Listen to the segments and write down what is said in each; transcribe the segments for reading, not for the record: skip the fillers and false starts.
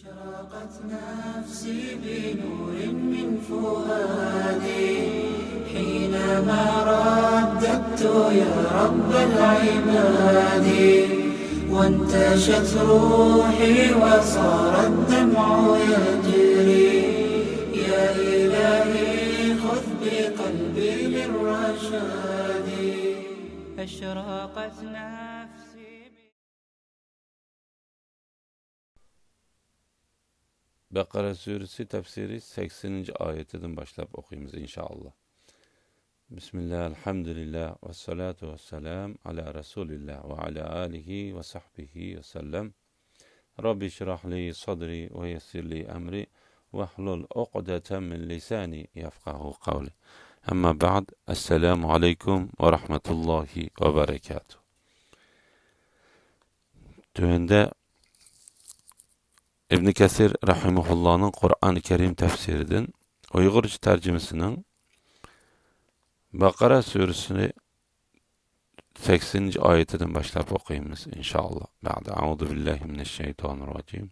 أشرقت نفسي بنور من فؤادي حينما رددت يا رب العباد وانتشت روحي وصار الدمع يجري يا إلهي خذ بقلبي للرشاد أشرقت نفسي Bakara suresi tefsiri 80. ayetinden başlayıp okuyumuz inşallah. Bismillah, elhamdülillah, ve salatu ve selam ala Resulillah ve ala alihi ve sahbihi ve sellem. Rabbi şirahli sadri ve yessirli emri ve hlul uqdeten min lisani yafqahu kavli. Amma ba'd, esselamu aleyküm ve rahmetullahi ve berekatuhu. Tühünde İbn Kesir rahimehullah'ın Kur'an-ı Kerim tefsirinden Uygurca tercümesinin Bakara suresini 80. ayetinden başlayıp okuyumuz inşallah. Ba'de a'udhu billahi mineşşeytanirracim.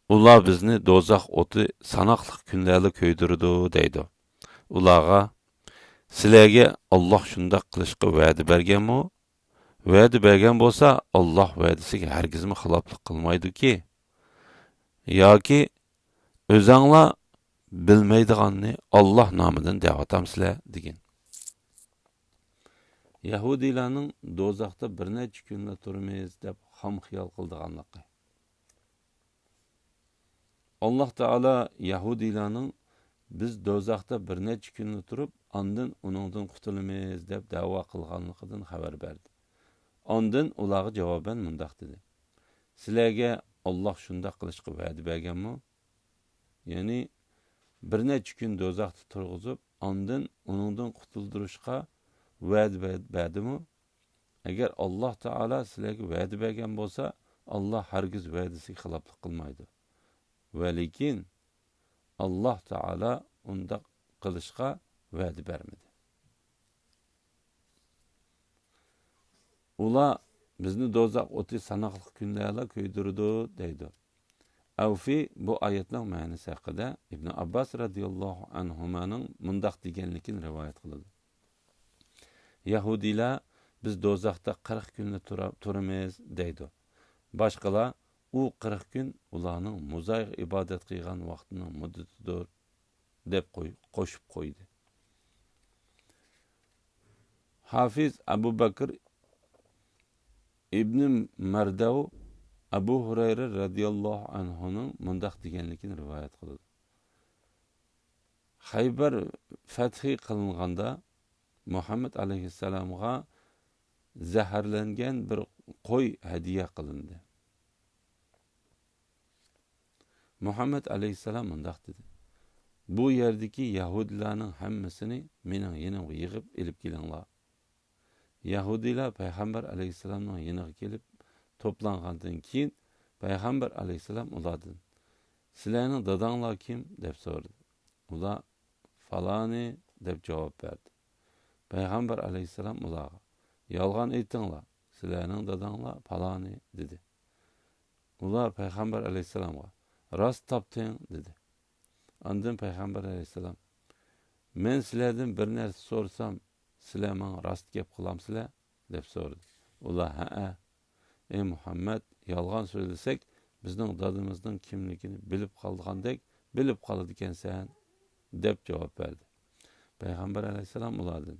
Ular bizni dozaq otu sanaqlıq günlərlə köydürdü deydi. Ulağa sizlərə Allah şundaq qilishqa va'da berganmi? Va'da bergan bo'lsa, Allah va'dasiga hargizmi xiloflik qilmaydi-ki, yoki o'zinglar bilmaydiganni Allah nomidan devatamsizlar degan. Yahudilarning do'zaxda bir necha kunlar turamiz deb ham xiyol qildiganligi. Allah Taala Yahudilarning biz do'zaxda bir necha kunlar turib, ondan uningdan qutulamiz deb da'vo qilganligidan xabar berdi. Ondan ularga javoban mundaq dedi. Sizlarga Allah shundaq qilishga va'da berganmi? Ya'ni bir necha kun do'zaxda turg'izib, ondan uningdan qutuldirishga va'da berdimi? Agar Alloh Taala sizlarga va'da bergan bo'lsa, Allah hargiz va'dasiga xiloflik qilmaydi. Va lekin Alloh Taala undaq qilishga va'da bermadi. Ular bizni do'zax o'ti sanoqli kunlarla ko'ydirdi deydi. Avfi bu oyatning ma'nosi haqida Ibn Abbas radhiyallohu anhumaning mundaq deganligini rivoyat qiladi. Yahudilar biz do'zaxda 40 kunni turamiz deydi. Boshqalar u 40 kun ularning muzoyiq ibodat qilgan vaqtining muddatidir deb qo'shib qo'ydi. Hafiz Abu Bakr İbn Mardav Abu Hurayra radhiyallohu anhuning mundaq deganligini rivoyat qiladi. Xaybar fathi qilinganda Muhammad alayhissalomga zaharlangan bir qo'y hadiya qilindi. Muhammad alayhissalom mundaq dedi. Bu yerdagi Yahudilarning hammasini mening yanimga yig'ib elib kelinglar. Yahudilar Peygamber aleyhisselamның yanıga kelib toplangandan keyin Peygamber aleyhisselam ulardan "Sizlarning dadanglar kim?" deb so'radi. Ular "Falani" deb javob berdi. Peygamber aleyhisselam ularga "Yolg'on aytinglar, sizlarning dadanglar falani" dedi. Ular Peygamber aleyhisselamga "Rost topding" dedi. Ondan Peygamber aleyhisselam "Men sizlardan bir narsa so'rsam sizlar menga rost gap qilamsizlar?" deb so'radi. Ular "Ha, ey Muhammad, yolg'on so'zlasak, bizning dadimizning kimligini bilib qolgandek bilib qoladi ekansan" deb javob berdi. Payg'ambar alayhisalom ulardan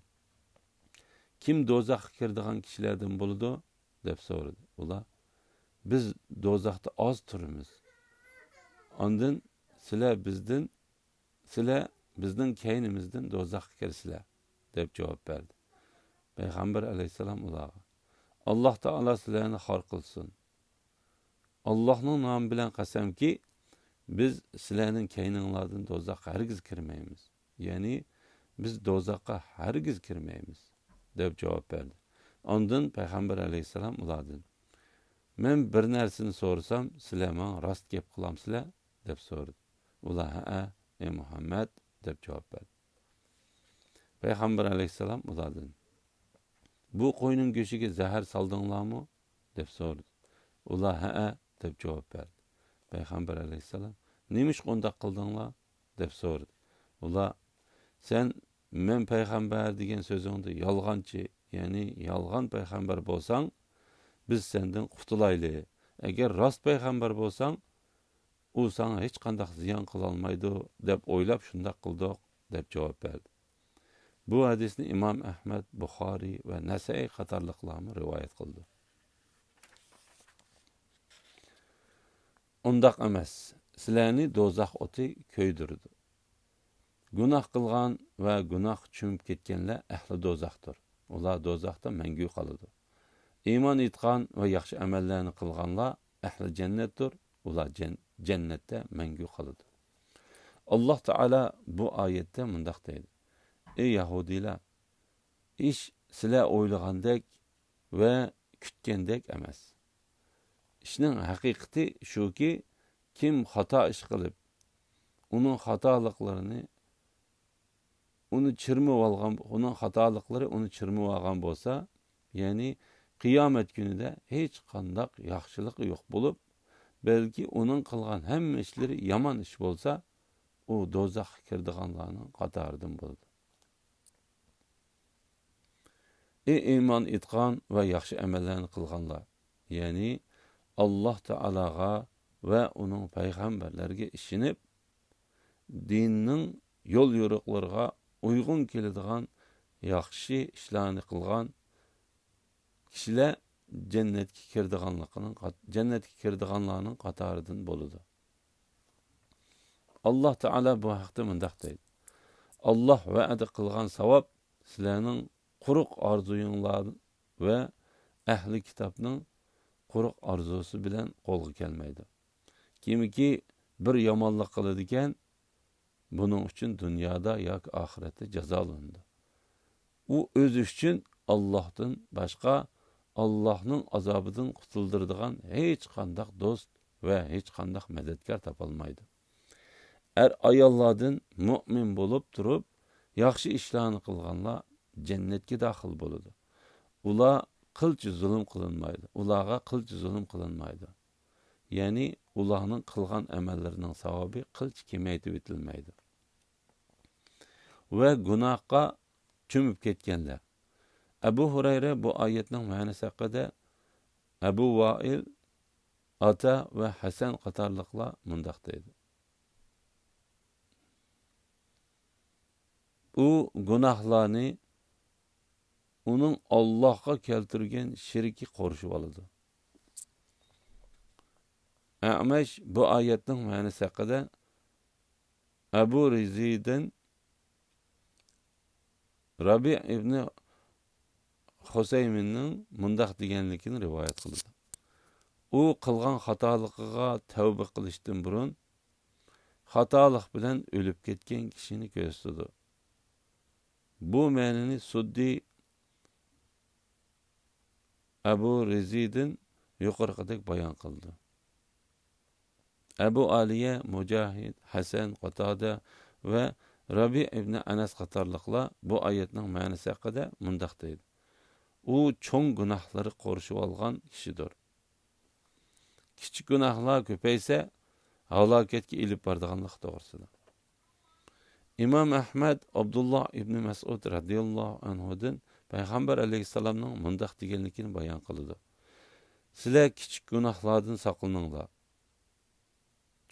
"Kim do'zaxga kiradigan kishilardan bo'ladi?" deb so'radi. Ular "Biz do'zaxda oz turamiz. Ondan sizlar bizning keynimizdan do'zaxga kirsizlar" deb javob berdi. Peygamber aleyhisselam ularga "Allah Taala sizlarni xor qilsin. Allohning nomi bilan qasamki, biz sizlarning keyninglardan do'zaxga hargiz kirmaymiz. Ya'ni biz do'zaxga hargiz kirmaymiz" deb javob berdi. Ondan Peygamber aleyhisselam ulardan "Men bir narsani so'rsam, sizlar menga rost gap qilamsizlar?" deb so'radi. Ular "Ha, ey Muhammad" deb javob berdi. Peygamber aleyhisselam ulardan "Bu qo'yning go'shiga zahar soldinglarmi?" deb so'radi. Ular "Ha" deb javob berdi. payg'ambar alayhissalom, nemish qundaq qildinglar deb so'radi. Ular, sen men payg'ambar degan so'zingni yolg'onchi, ya'ni yolg'on payg'ambar bo'lsang, biz sendan qutulayli. Agar rost payg'ambar bo'lsang, u sana hech qanday ziyon qila olmaydi deb o'ylab shunday qildik deb javob berdi. Bu hadisni Imom Ahmad, Buxoriy va Nasai qatorliqlar rivoyat qildi. Undaq emas. Sizlarni do'zax o'ti ko'ydirdi. Gunoh qilgan va gunoh cho'mib ketganlar ahli do'zaxdir. Ular do'zaxda mangu qoladi. Iymon etgan va yaxshi amallarni qilganlar ahli jannatdir. Ular jannatda mangu qoladi. Alloh taolo bu oyatda mundaq deydi: Ey Yahudiylar, ish sizlar o'ylagandek va kutgandek emas. Ishning haqiqati shuki, kim xato ish qilib, uning xatoliqlarini uni chirmib olgan bo'lsa, ya'ni qiyomat kunida hech qanday yaxshilik yo'q bo'lib, balki uning qilgan hamma ishlari yomon ish bo'lsa, u do'zaxga kirdiganlarning qatoridan bo'ladi. Ey iymon etgan va yaxshi amallarni qilganlar, ya'ni Alloh taolaga va uning payg'ambarlariga ishonib, dinning yo'l yo'riqlariga uygun keladigan yaxshi ishlarni qilgan kishilar jannatga kirdiganlarning qatoridan bo'ladi. Alloh taolo bu haqda mundaq deydi: Alloh va'da qilgan savob sizlarning quruq orzuyinglar va ahli kitobning quruq orzusi bilan qo'lga kelmaydi. Kimiki bir yomonlik qiladi ekan, buning uchun dunyoda yoki oxiratda jazolanadi. U o'zi uchun Allohdan boshqa Allohning azobidan qutuldiradigan hech qanday do'st va hech qanday madadkor topolmaydi. Ayollardan mu'min bo'lib turib, yaxshi ishlarni qilganlar jannatga daxil bo'ladi. Ularga qilch zulm qilinmaydi. Ya'ni ularning qilgan amallarining savobi qilch kemaytib etilmaydi. Va gunohga cho'mib ketganlar. Abu Hurayra bu oyatning ma'nosi haqida Abu Voil, Ata va Hasan qatorliqlar mundaq deydi: U gunohlarni uning Allohga keltirgan shirki qo'rishib oladi. Amash bu oyatning ma'nosi haqida Abu Rizidin Rabi ibn Husayminning mundaq deganligini rivoyat qildi. U qilgan xatoligiga tavba qilishdan burun xatolik bilan o'lib ketgan kishini ko'rsatdi. Bu ma'noni Suddi Abu Rizidin yuqorqidek bayon qildi. Abu Aliya, Mujahid, Hasan, Qatada va Rabi ibn Anas qatorliqlar bu oyatning ma'nosi haqida mundaq deydi: U cho'ng gunohlari qo'rishib olgan kishidir. Kichik gunohlar ko'paysa, halokatga ilib boradiganlik to'g'risida. Imom Ahmad Abdullah ibn Mas'ud radhiyallohu anhudan payg'ambar alayhissalomning mundaq deganligini bayon qildi: Sizlar kichik gunohlardan saqlaninglar.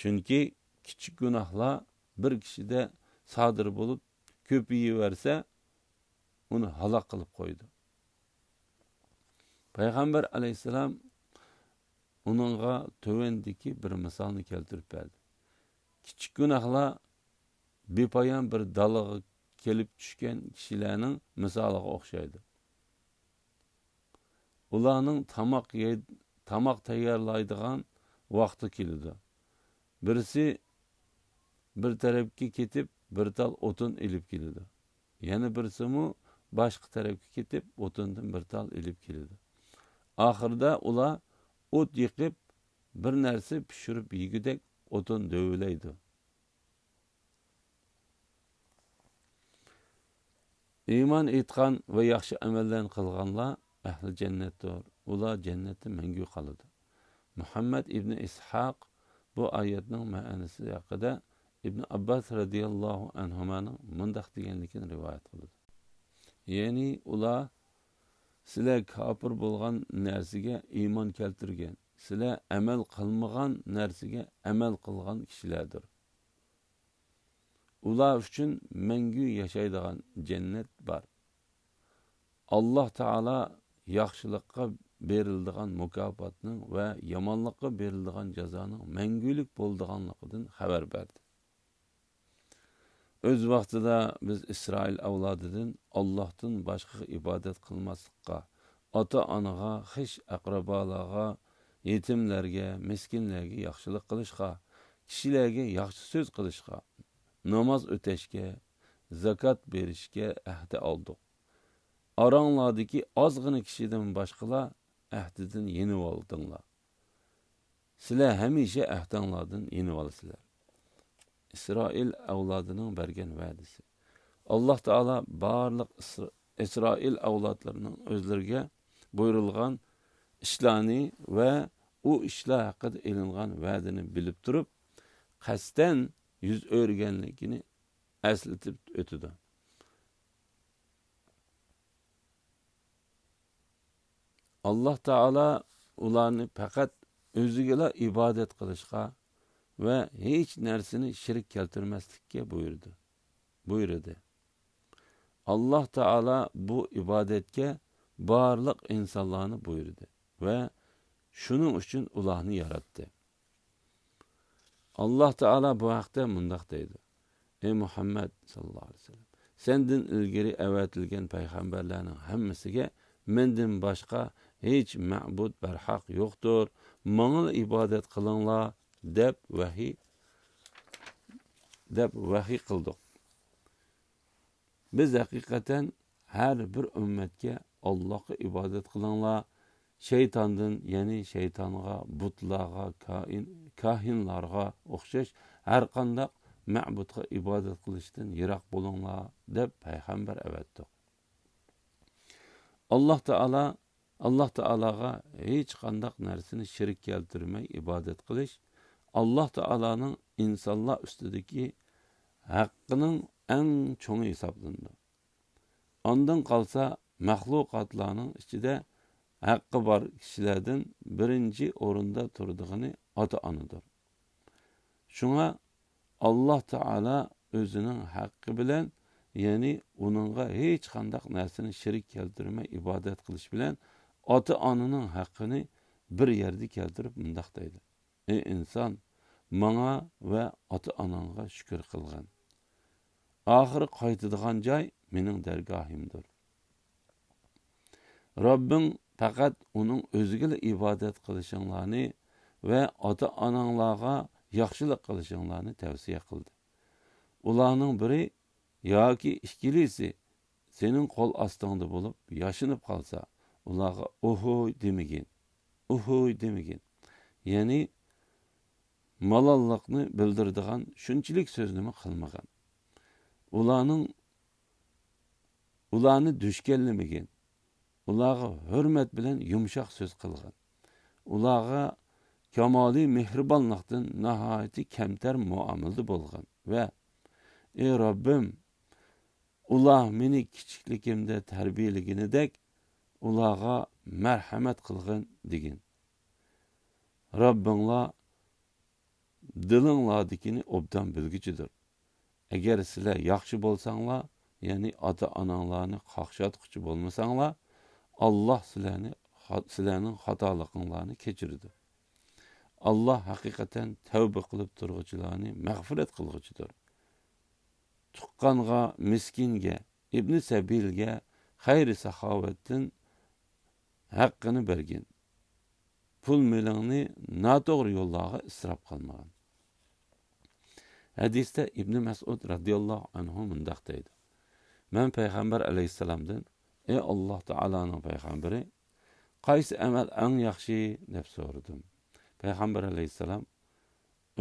Chunki kichik gunohlar bir kishida sodir bo'lib ko'payaversa, uni halok qilib qo'ydi. Payg'ambar alayhissalom uningga tövendiki bir misolni keltirib berdi. Kichik gunohlar bepoyon bir dalaga kelib tushgan kishilarning misoliga o'xshaydi. Ularning tamoq tayyorlaydigan vaqti keladi. Birisi bir tarafga ketib, bir tal o'tin ilib keladi. Yana birisi boshqa tarafga ketib, o'tindan bir tal ilib keladi. Oxirida ular o't yiqib, bir narsa pishirib yegudek o'tin dövlaydi. Iymon etgan va yaxshi amallarni qilganlar ahli jannatdir. Ular jannatda mangu qoladi. Muhammad ibn Ishaq bu oyatning ma'nosi haqida İbn Abbas radhiyallohu anhumaning mundaq deganligini rivoyat qiladi. Ya'ni ular sizlar kofir bo'lgan narsaga iymon keltirgan, sizlar amal qilmagan narsaga amal qilgan kishilardir. Ular uchun mangu yashaydigan jannat bor. Alloh taolo yaxshilikqa berildigan mukofotning va yomonlikqa berildigan jazoning mangulik bo'lganligidan xabar berdi. Öz vaqtida biz İsrail avlodidan Allohdan boshqa ibodat qilmaslikqa, ota-onaga, xish aqrabolarga, yetimlarga, miskinlarga yaxshilik qilishga, kishilarga yaxshi so'z qilishga, namoz o'tashga, zakot berishga ahd oldik. Aranglardagi ozg'ina kishidan boshqalar ahdidan yenib oldinglar. Sizlar hamisha ahdinglardan yenib olasizlar. İsrail avlodining bergan va'dasi. Alloh taolo barliq İsrail avlodlarining o'zlariga buyurilgan ishlarni va u ishlar haqida elingan va'dani bilib turib, qasdan yuz o'rganligini eslatib o'tdi. Alloh taolo ularni faqat o'ziga ibodat qilishga ve hiç narsani şirk keltirmeslikka buyurdu. Allah Teala bu ibadetke barlık insanlarını buyurdu ve şunun için ularını yarattı. Allah Teala bu haqda mundaq deydi. Ey Muhammed sallallahu aleyhi ve sellem, senden ilgiri evetilgen peygamberlerin hemmesiga menden başka hiç ma'bud berhaq yoktur. Bana ibadet kılınlar deb vahiy qildik. Biz hakikaten her bir ümmetke Allah'a ibadet kılınlar, şeytandan, yani şeytanga, butlarga, kahinlarga o'xshash her qandaq ma'budga ibadet qilishdan yiroq bo'linglar deb payg'ambar avatdik. Allah Teala'ga hiç qandaq narsani şirk keltirmay ibadet qilish Allah Teala'nın insanlar üstündeki hakkının en çoğu hesaplandı. Ondan kalsa mahlukatlarının içinde hakkı var kişilerden birinci orunda durduğunu ata-anıdır. Şuna Allah Teala özünün hakkı bilen, yani onunla hiç kandak nersini şirik keltirme, ibadet kılış bilen ata-anının hakkını bir yerde keltirip mındaktaydı. Ey insan, bana ve ata-ananga şükür kılgan. Ahırı qaytıdığan joy mening dergahimdir. Rabbim fakat onun özüge ibadet kılışınlarını ve ata-ananglarga yaxşılık kılışınlarını tavsiye kıldı. Ularning biri yoki ikkilisi senin kol astığında bulup yaşınıp kalsa, ularga ohoy demegin. Yani malallıqni bildirdigan shunchalik so'zni qilmagan. Ularni dushkanlamagan. Ularga hurmat bilan yumshoq so'z qilgan. Ularga kamoliy mehribonlikdan nihoyatda kamtar muomalada bo'lgan va ey Rabbim, ular meni kichikligimda tarbiyalaganidek ularga marhamat qilgin degan. Rabbinglar dilinglardikini obdan bilgichidir. Agar sizlar yaxshi bo'lsanglar, ya'ni ota-onanglarni qaqshatquchi bo'lmasanglar, Alloh sizlarning xatoliqinglarni kechiradi. Alloh haqiqatan tavba qilib turg'uvchilarni mag'firat qilg'uchidir. Tuqqanga, miskinga, ibn sabilga xayri saxovatdan haqqini bergin. Pul melingni noto'g'ri yo'llarga isrof qilmagan. Hadisda İbn Mas'ud radhiyallohu anhu mundaq deydi. Men payg'ambar alayhisalomdan, ey Alloh taolaning payg'ambari, qaysi amal eng yaxshi deb so'radim. Payg'ambar alayhisalom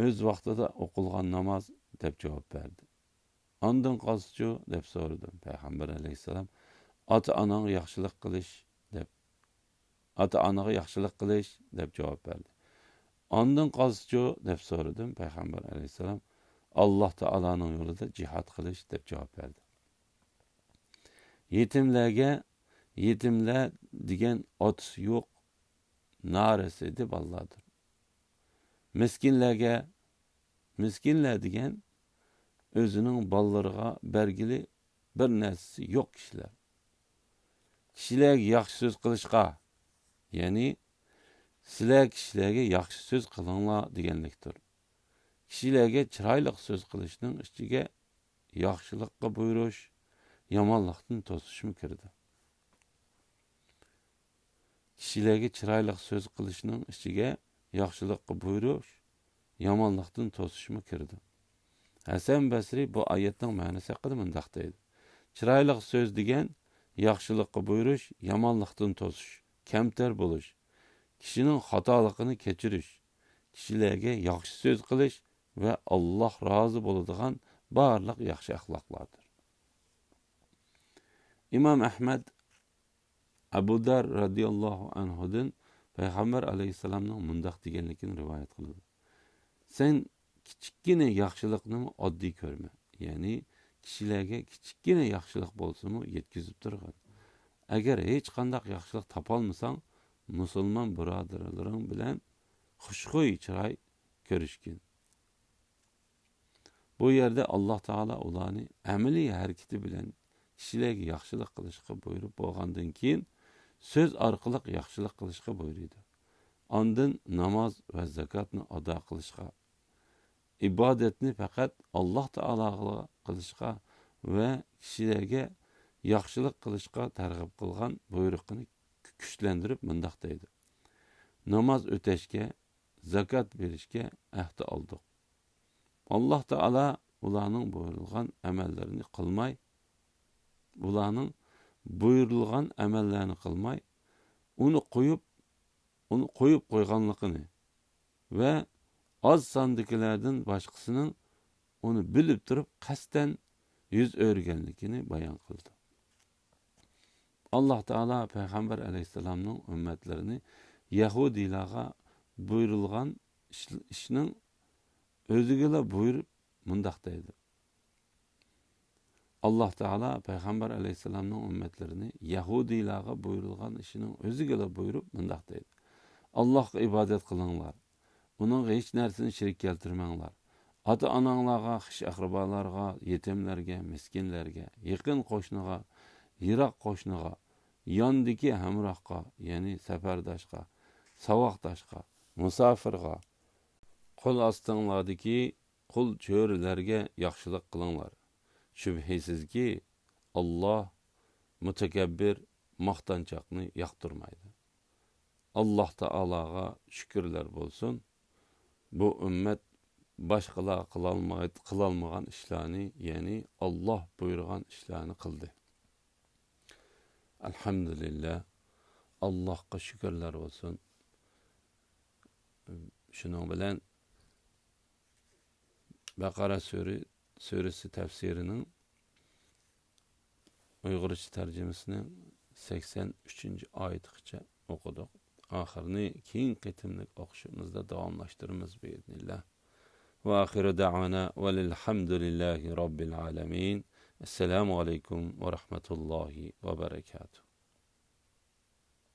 o'z vaqtida o'qilgan namoz deb javob berdi. Ondan qolsa deb so'radim. Payg'ambar alayhisalom ota-onaga yaxshilik qilish deb javob berdi. Ondan qolsichu deb so'radim. Payg'ambar alayhissalom Alloh taolaning yo'lida jihad qilish deb javob berdi. Yetimlar degan otisi yo'q narisi deb Allohdir. Miskinlar degan o'zining bolalariga bergili bir narsasi yo'q kishilar. Kishilarga yaxshi so'z qilishga, ya'ni sizlar kishilarga yaxshi so'z qilinglar deganlikdir. Kishilarga chiroyli so'z qilishning ichiga yaxshilikqa buyurish, yomonlikdan to'sishmi kirdi. Kishilarga chiroyli so'z qilishning ichiga yaxshilikqa buyurish, yomonlikdan to'sishmi kirdi. Hasan Basri bu oyatning ma'nosi haqida mundaq deydi. Chiroyli so'z degan yaxshilikqa buyurish, yomonlikdan to'sish, kamtar bo'lish, kishining xatoligini kechirish, kishilarga yaxshi so'z qilish va Alloh rozi bo'ladigan barliq yaxshi axloqlardir. İmam Ahmad Abu Dar radhiyallohu anhudan Payg'ambar alayhissalomning mundaq deganligini rivoyat qiladi. Sen kichikgina yaxshilikni oddiy ko'rma. Ya'ni kishilarga kichikgina yaxshilik bo'lsa-mu yetkazib turgan. Agar hech qanday yaxshilik topolmasang, musulmon birodarlaring bilan xushxuy chiroy ko'rishgin. Bu yerda Alloh taolo ularni amaliy harakati bilan kishilarga yaxshilik qilishga buyurib bo'lgandan keyin so'z orqali yaxshilik qilishga buyurdi. Ondan namoz va zakotni ado qilishga, ibodatni faqat Alloh taologa qilishga va kishilarga yaxshilik qilishga targ'ib qilgan buyruqni kuchlantirib mundaq deydi. Namoz o'tashga, zakot berishga ahd oldik. Alloh taolo ularning buyurilgan amallarini qilmay, uni qo'yib qo'yganligini va oz sondagilardan boshqasining uni bilib turib qasdan yuz o'rganligini bayon qildi. Alloh taolo Payg'ambar alayhissalomning ummatlarini Yahudilarga buyurilgan ishning o'ziga buyurib mundaq deydi. Alloh taolo Payg'ambar alayhissalomning ummatlarini Yahudilarga buyurilgan ishining o'ziga buyurib mundaq deydi. Allohga ibodat qilinglar. Uning hech narsani shirk keltirmanglar. Ota-onanglarga, xish-aqrabolarga, yetimlarga, miskinlarga, yaqin qo'shniga, yiroq qo'shniga, yondagi hamrohga, ya'ni safardoshga, savoqdoshga, musofirga, qo'l ostinglardagi qul cho'rilarga yaxshilik qilinglar. Shubhisizki, Alloh mutakabbir, maqtanchoqni yoqtirmaydi. Alloh taologa shukrlar bo'lsin. Bu ummat boshqalar qilolmagan ishlarni, ya'ni Alloh buyurgan ishlarni qildi. Alhamdulillah. Allohga shukrlar bo'lsin. Shuning bilan Baqara surasi tafsirining Uyg'urcha tarjimasini 83-oyatgacha o'qidik. Oxirini keng qitimlik o'qishimizda davomlashtiramiz biiznillah. Va oxiru da'wana valhamdulillahi robbil alamin. Assalomu alaykum va rahmatullohi va barakatuh.